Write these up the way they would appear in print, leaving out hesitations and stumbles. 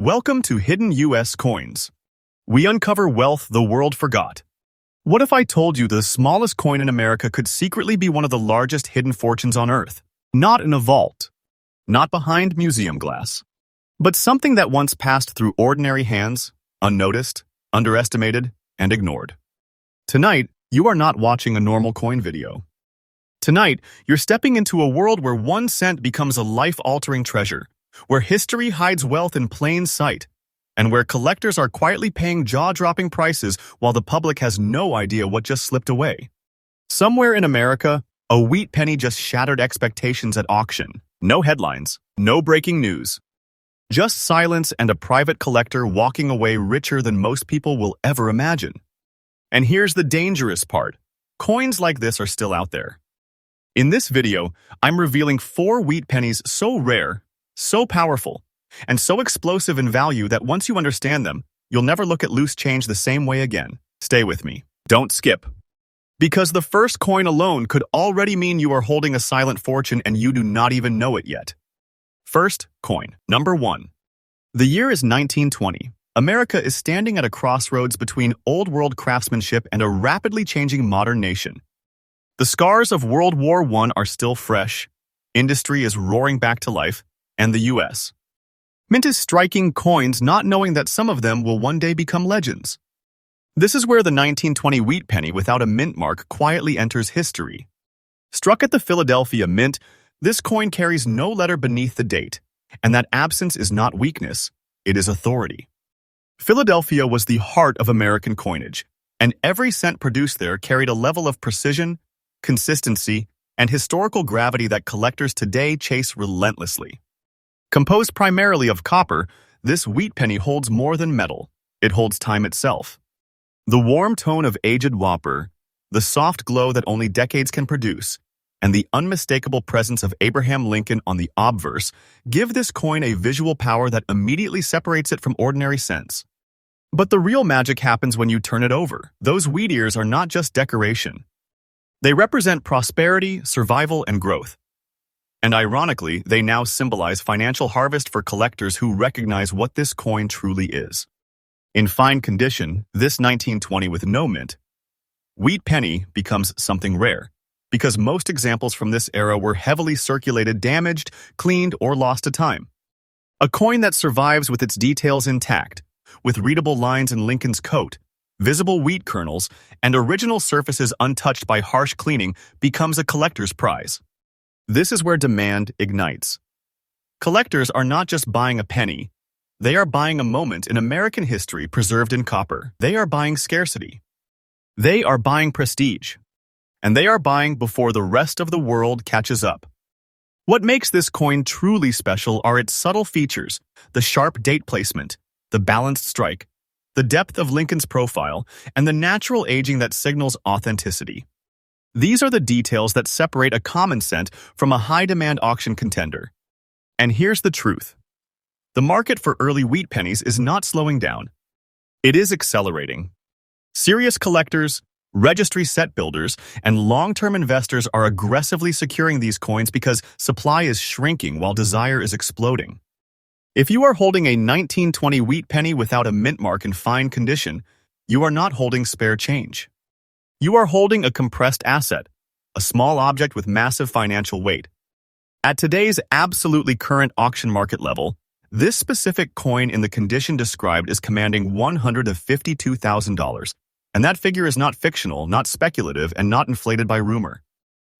Welcome to Hidden U.S. Coins. We uncover wealth the world forgot. What if I told you the smallest coin in America could secretly be one of the largest hidden fortunes on Earth? Not in a vault, not behind museum glass, but something that once passed through ordinary hands, unnoticed, underestimated, and ignored. Tonight, you are not watching a normal coin video. Tonight, you're stepping into a world where 1 cent becomes a life-altering treasure, where history hides wealth in plain sight, and where collectors are quietly paying jaw-dropping prices while the public has no idea what just slipped away. Somewhere in America, a wheat penny just shattered expectations at auction. No headlines, no breaking news. Just silence and a private collector walking away richer than most people will ever imagine. And here's the dangerous part. Coins like this are still out there. In this video, I'm revealing 4 wheat pennies so rare, so powerful, and so explosive in value that once you understand them, you'll never look at loose change the same way again. Stay with me. Don't skip. Because the first coin alone could already mean you are holding a silent fortune and you do not even know it yet. First coin, number 1. The year is 1920. America is standing at a crossroads between old-world craftsmanship and a rapidly changing modern nation. The scars of World War I are still fresh, industry is roaring back to life, and the U.S. Mint is striking coins not knowing that some of them will one day become legends. This is where the 1920 wheat penny without a mint mark quietly enters history. Struck at the Philadelphia Mint, this coin carries no letter beneath the date, and that absence is not weakness, it is authority. Philadelphia was the heart of American coinage, and every cent produced there carried a level of precision, consistency, and historical gravity that collectors today chase relentlessly. Composed primarily of copper, this wheat penny holds more than metal. It holds time itself. The warm tone of aged Whopper, the soft glow that only decades can produce, and the unmistakable presence of Abraham Lincoln on the obverse give this coin a visual power that immediately separates it from ordinary cents. But the real magic happens when you turn it over. Those wheat ears are not just decoration. They represent prosperity, survival, and growth. And ironically, they now symbolize financial harvest for collectors who recognize what this coin truly is. In fine condition, this 1920 with no mint, wheat penny becomes something rare, because most examples from this era were heavily circulated, damaged, cleaned, or lost to time. A coin that survives with its details intact, with readable lines in Lincoln's coat, visible wheat kernels, and original surfaces untouched by harsh cleaning becomes a collector's prize. This is where demand ignites. Collectors are not just buying a penny. They are buying a moment in American history preserved in copper. They are buying scarcity. They are buying prestige. And they are buying before the rest of the world catches up. What makes this coin truly special are its subtle features, the sharp date placement, the balanced strike, the depth of Lincoln's profile, and the natural aging that signals authenticity. These are the details that separate a common cent from a high-demand auction contender. And here's the truth. The market for early wheat pennies is not slowing down. It is accelerating. Serious collectors, registry set builders, and long-term investors are aggressively securing these coins because supply is shrinking while desire is exploding. If you are holding a 1920 wheat penny without a mint mark in fine condition, you are not holding spare change. You are holding a compressed asset, a small object with massive financial weight. At today's absolutely current auction market level, this specific coin in the condition described is commanding $152,000, and that figure is not fictional, not speculative, and not inflated by rumor.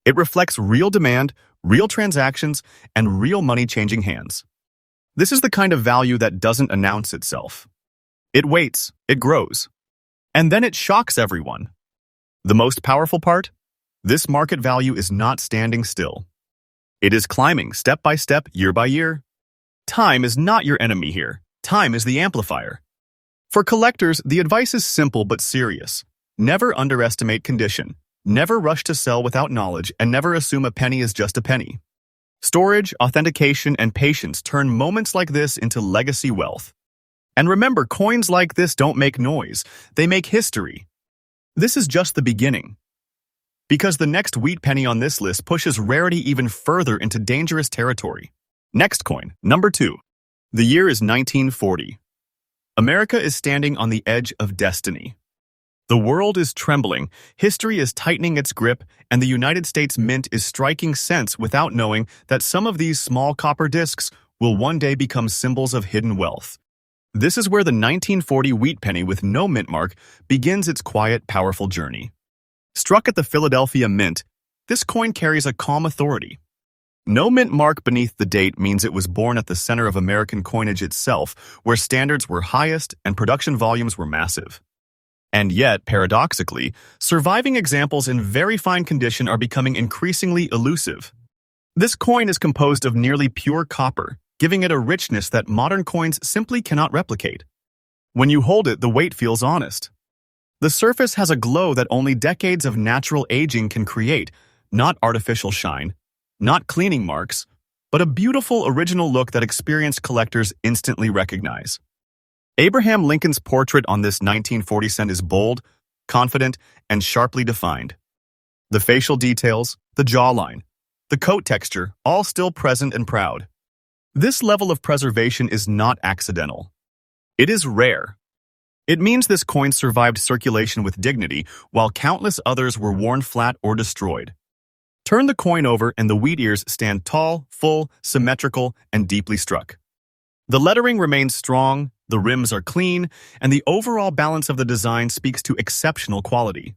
It reflects real demand, real transactions, and real money changing hands. This is the kind of value that doesn't announce itself. It waits, it grows, and then it shocks everyone. The most powerful part? This market value is not standing still. It is climbing step by step, year by year. Time is not your enemy here. Time is the amplifier. For collectors, the advice is simple but serious. Never underestimate condition. Never rush to sell without knowledge, and never assume a penny is just a penny. Storage, authentication, and patience turn moments like this into legacy wealth. And remember, coins like this don't make noise. They make history. This is just the beginning. Because the next wheat penny on this list pushes rarity even further into dangerous territory. Next coin, number 2. The year is 1940. America is standing on the edge of destiny. The world is trembling, history is tightening its grip, and the United States Mint is striking sense without knowing that some of these small copper discs will one day become symbols of hidden wealth. This is where the 1940 wheat penny with no mint mark begins its quiet, powerful journey. Struck at the Philadelphia Mint, this coin carries a calm authority. No mint mark beneath the date means it was born at the center of American coinage itself, where standards were highest and production volumes were massive. And yet, paradoxically, surviving examples in very fine condition are becoming increasingly elusive. This coin is composed of nearly pure copper, giving it a richness that modern coins simply cannot replicate. When you hold it, the weight feels honest. The surface has a glow that only decades of natural aging can create, not artificial shine, not cleaning marks, but a beautiful original look that experienced collectors instantly recognize. Abraham Lincoln's portrait on this 1940 cent is bold, confident, and sharply defined. The facial details, the jawline, the coat texture, all still present and proud. This level of preservation is not accidental. It is rare. It means this coin survived circulation with dignity, while countless others were worn flat or destroyed. Turn the coin over and the wheat ears stand tall, full, symmetrical, and deeply struck. The lettering remains strong, the rims are clean, and the overall balance of the design speaks to exceptional quality.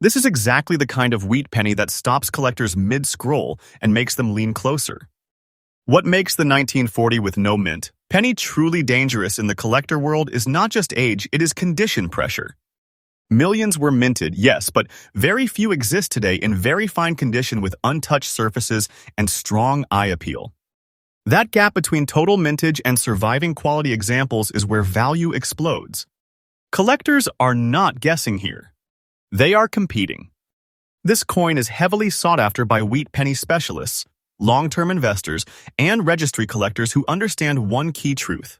This is exactly the kind of wheat penny that stops collectors mid-scroll and makes them lean closer. What makes the 1940 with no mint penny truly dangerous in the collector world is not just age, it is condition pressure. Millions were minted, yes, but very few exist today in very fine condition with untouched surfaces and strong eye appeal. That gap between total mintage and surviving quality examples is where value explodes. Collectors are not guessing here. They are competing. This coin is heavily sought after by wheat penny specialists, long-term investors, and registry collectors who understand one key truth.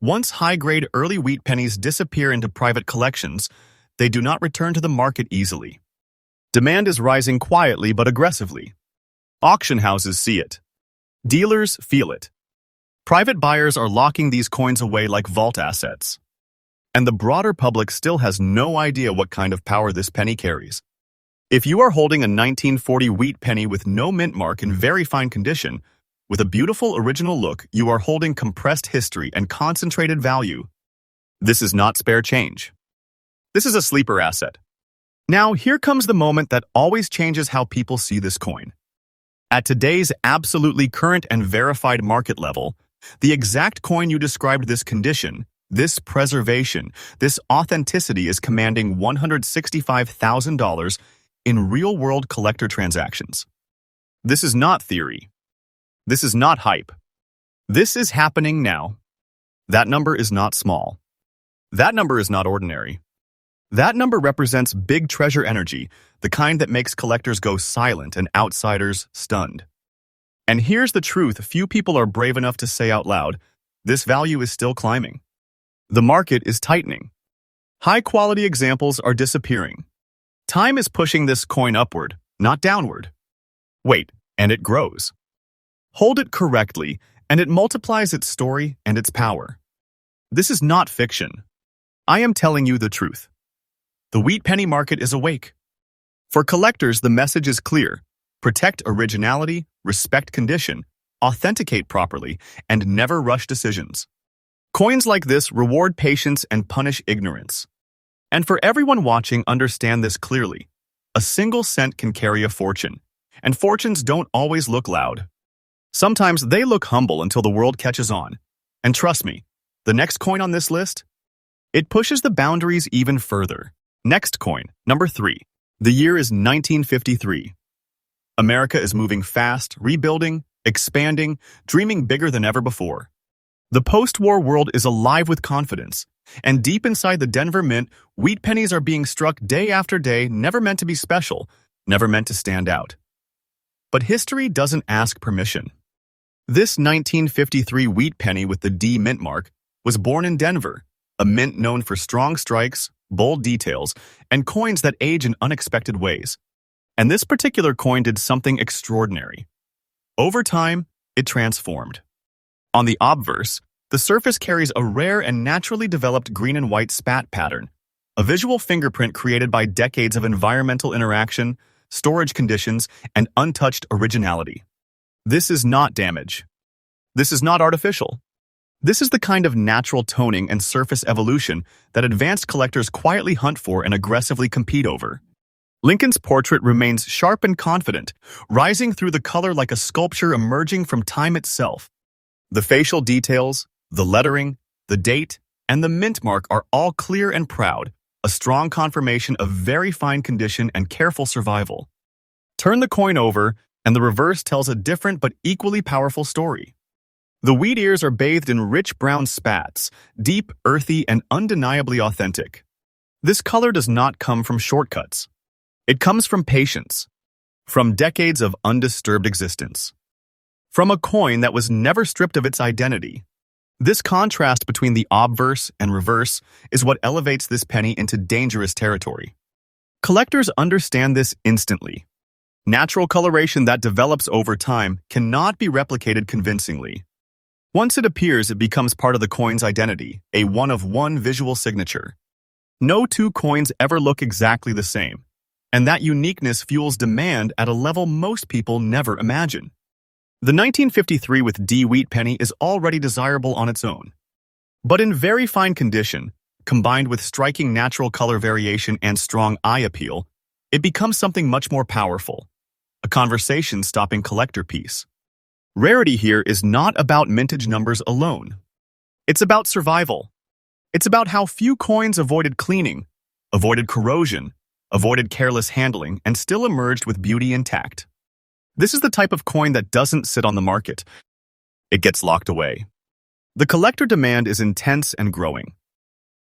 Once high-grade early wheat pennies disappear into private collections, they do not return to the market easily. Demand is rising quietly but aggressively. Auction houses see it. Dealers feel it. Private buyers are locking these coins away like vault assets. And the broader public still has no idea what kind of power this penny carries. If you are holding a 1940 wheat penny with no mint mark in very fine condition, with a beautiful original look, you are holding compressed history and concentrated value. This is not spare change. This is a sleeper asset. Now, here comes the moment that always changes how people see this coin. At today's absolutely current and verified market level, the exact coin you described this condition, this preservation, this authenticity is commanding $165,000 in real-world collector transactions. This is not theory. This is not hype. This is happening now. That number is not small. That number is not ordinary. That number represents big treasure energy, the kind that makes collectors go silent and outsiders stunned. And here's the truth few people are brave enough to say out loud: this value is still climbing. The market is tightening. High-quality examples are disappearing. Time is pushing this coin upward, not downward. Wait, and it grows. Hold it correctly, and it multiplies its story and its power. This is not fiction. I am telling you the truth. The wheat penny market is awake. For collectors, the message is clear. Protect originality, respect condition, authenticate properly, and never rush decisions. Coins like this reward patience and punish ignorance. And for everyone watching, understand this clearly. A single cent can carry a fortune, and fortunes don't always look loud. Sometimes they look humble until the world catches on. And trust me, the next coin on this list, it pushes the boundaries even further. Next coin, number 3. The year is 1953. America is moving fast, rebuilding, expanding, dreaming bigger than ever before. The post-war world is alive with confidence, and deep inside the Denver Mint, wheat pennies are being struck day after day, never meant to be special, never meant to stand out. But history doesn't ask permission. This 1953 wheat penny with the D mint mark was born in Denver, a mint known for strong strikes, bold details, and coins that age in unexpected ways. And this particular coin did something extraordinary. Over time, it transformed. On the obverse, the surface carries a rare and naturally developed green and white spat pattern, a visual fingerprint created by decades of environmental interaction, storage conditions, and untouched originality. This is not damage. This is not artificial. This is the kind of natural toning and surface evolution that advanced collectors quietly hunt for and aggressively compete over. Lincoln's portrait remains sharp and confident, rising through the color like a sculpture emerging from time itself. The facial details, the lettering, the date, and the mint mark are all clear and proud, a strong confirmation of very fine condition and careful survival. Turn the coin over, and the reverse tells a different but equally powerful story. The wheat ears are bathed in rich brown spats, deep, earthy, and undeniably authentic. This color does not come from shortcuts. It comes from patience, from decades of undisturbed existence, from a coin that was never stripped of its identity. This contrast between the obverse and reverse is what elevates this penny into dangerous territory. Collectors understand this instantly. Natural coloration that develops over time cannot be replicated convincingly. Once it appears, it becomes part of the coin's identity, a one-of-one visual signature. No two coins ever look exactly the same, and that uniqueness fuels demand at a level most people never imagine. The 1953 with D wheat penny is already desirable on its own. But in very fine condition, combined with striking natural color variation and strong eye appeal, it becomes something much more powerful, a conversation-stopping collector piece. Rarity here is not about mintage numbers alone. It's about survival. It's about how few coins avoided cleaning, avoided corrosion, avoided careless handling, and still emerged with beauty intact. This is the type of coin that doesn't sit on the market. It gets locked away. The collector demand is intense and growing.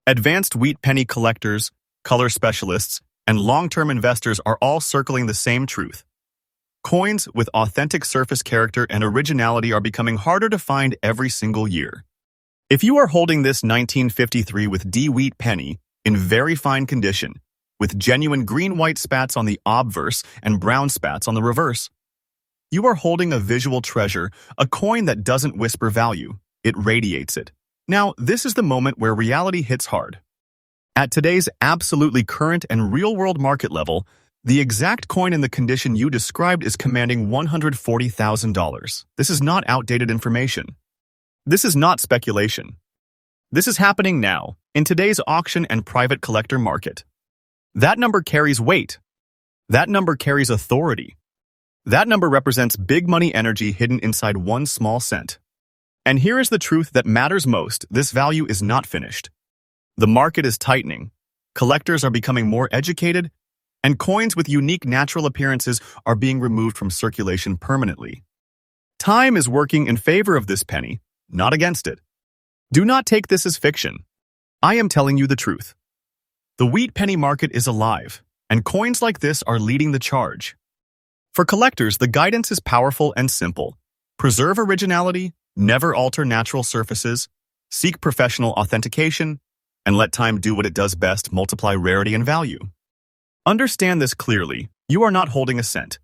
Advanced wheat penny collectors, color specialists, and long-term investors are all circling the same truth. Coins with authentic surface character and originality are becoming harder to find every single year. If you are holding this 1953 with D wheat penny in very fine condition, with genuine green-white spats on the obverse and brown spats on the reverse, you are holding a visual treasure, a coin that doesn't whisper value, it radiates it. Now, this is the moment where reality hits hard. At today's absolutely current and real-world market level, the exact coin in the condition you described is commanding $140,000. This is not outdated information. This is not speculation. This is happening now, in today's auction and private collector market. That number carries weight. That number carries authority. That number represents big money energy hidden inside one small cent. And here is the truth that matters most: this value is not finished. The market is tightening. Collectors are becoming more educated, and coins with unique natural appearances are being removed from circulation permanently. Time is working in favor of this penny, not against it. Do not take this as fiction. I am telling you the truth. The wheat penny market is alive, and coins like this are leading the charge. For collectors, the guidance is powerful and simple. Preserve originality, never alter natural surfaces, seek professional authentication, and let time do what it does best: multiply rarity and value. Understand this clearly: you are not holding a cent.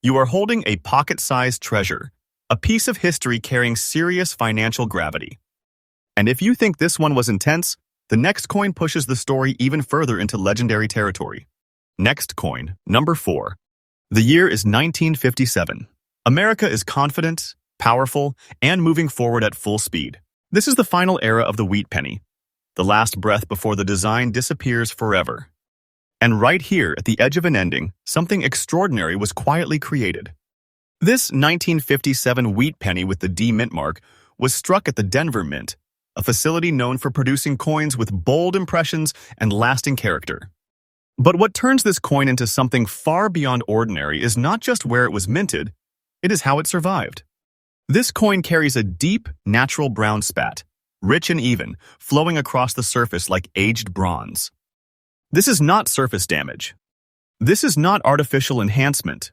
You are holding a pocket-sized treasure, a piece of history carrying serious financial gravity. And if you think this one was intense, the next coin pushes the story even further into legendary territory. Next coin, number 4. The year is 1957. America is confident, powerful, and moving forward at full speed. This is the final era of the wheat penny, the last breath before the design disappears forever. And right here, at the edge of an ending, something extraordinary was quietly created. This 1957 wheat penny with the D mint mark was struck at the Denver Mint, a facility known for producing coins with bold impressions and lasting character. But what turns this coin into something far beyond ordinary is not just where it was minted, it is how it survived. This coin carries a deep, natural brown spat, rich and even, flowing across the surface like aged bronze. This is not surface damage. This is not artificial enhancement.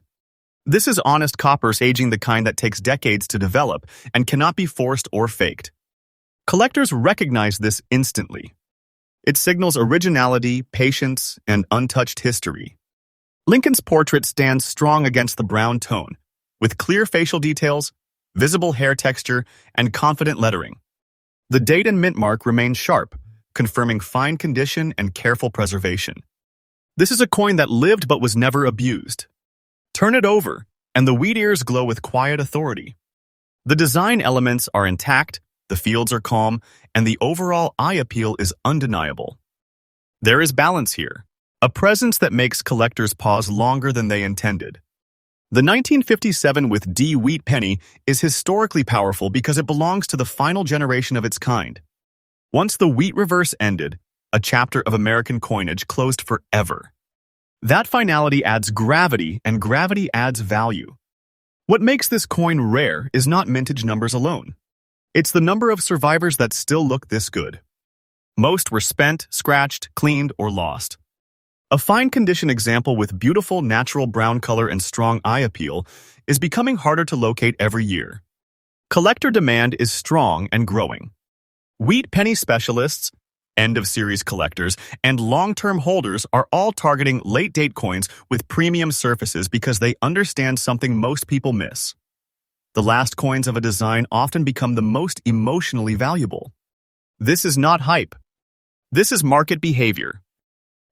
This is honest copper aging, the kind that takes decades to develop and cannot be forced or faked. Collectors recognize this instantly. It signals originality, patience, and untouched history. Lincoln's portrait stands strong against the brown tone, with clear facial details, visible hair texture, and confident lettering. The date and mint mark remain sharp, confirming fine condition and careful preservation. This is a coin that lived but was never abused. Turn it over, and the wheat ears glow with quiet authority. The design elements are intact, the fields are calm, and the overall eye appeal is undeniable. There is balance here, a presence that makes collectors pause longer than they intended. The 1957 with D wheat penny is historically powerful because it belongs to the final generation of its kind. Once the wheat reverse ended, a chapter of American coinage closed forever. That finality adds gravity, and gravity adds value. What makes this coin rare is not mintage numbers alone. It's the number of survivors that still look this good. Most were spent, scratched, cleaned, or lost. A fine condition example with beautiful natural brown color and strong eye appeal is becoming harder to locate every year. Collector demand is strong and growing. Wheat penny specialists, end-of-series collectors, and long-term holders are all targeting late-date coins with premium surfaces because they understand something most people miss. The last coins of a design often become the most emotionally valuable. This is not hype. This is market behavior.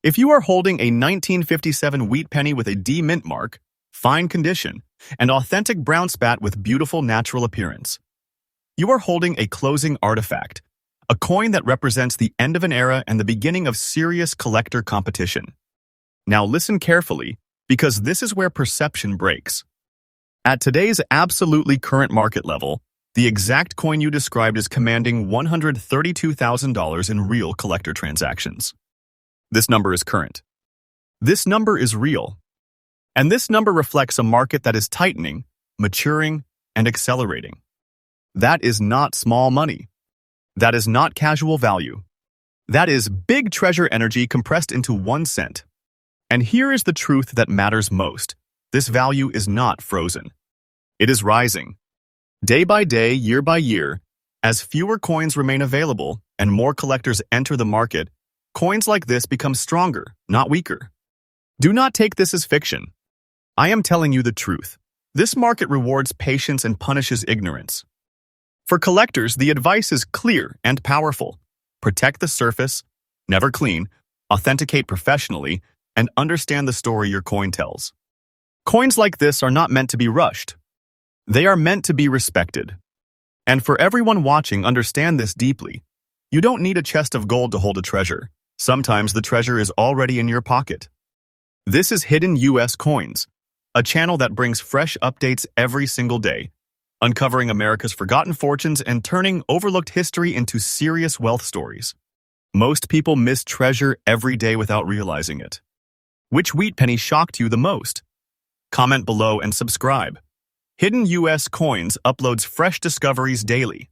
If you are holding a 1957 wheat penny with a D mint mark, fine condition, and authentic brown spat with beautiful natural appearance, you are holding a closing artifact, a coin that represents the end of an era and the beginning of serious collector competition. Now listen carefully, because this is where perception breaks. At today's absolutely current market level, the exact coin you described is commanding $132,000 in real collector transactions. This number is current. This number is real. And this number reflects a market that is tightening, maturing, and accelerating. That is not small money. That is not casual value. That is big treasure energy compressed into 1 cent. And here is the truth that matters most. This value is not frozen. It is rising. Day by day, year by year, as fewer coins remain available and more collectors enter the market, coins like this become stronger, not weaker. Do not take this as fiction. I am telling you the truth. This market rewards patience and punishes ignorance. For collectors, the advice is clear and powerful. Protect the surface, never clean, authenticate professionally, and understand the story your coin tells. Coins like this are not meant to be rushed. They are meant to be respected. And for everyone watching, understand this deeply. You don't need a chest of gold to hold a treasure. Sometimes the treasure is already in your pocket. This is Hidden US Coins, a channel that brings fresh updates every single day, uncovering America's forgotten fortunes and turning overlooked history into serious wealth stories. Most people miss treasure every day without realizing it. Which wheat penny shocked you the most? Comment below and subscribe. Hidden US Coins uploads fresh discoveries daily.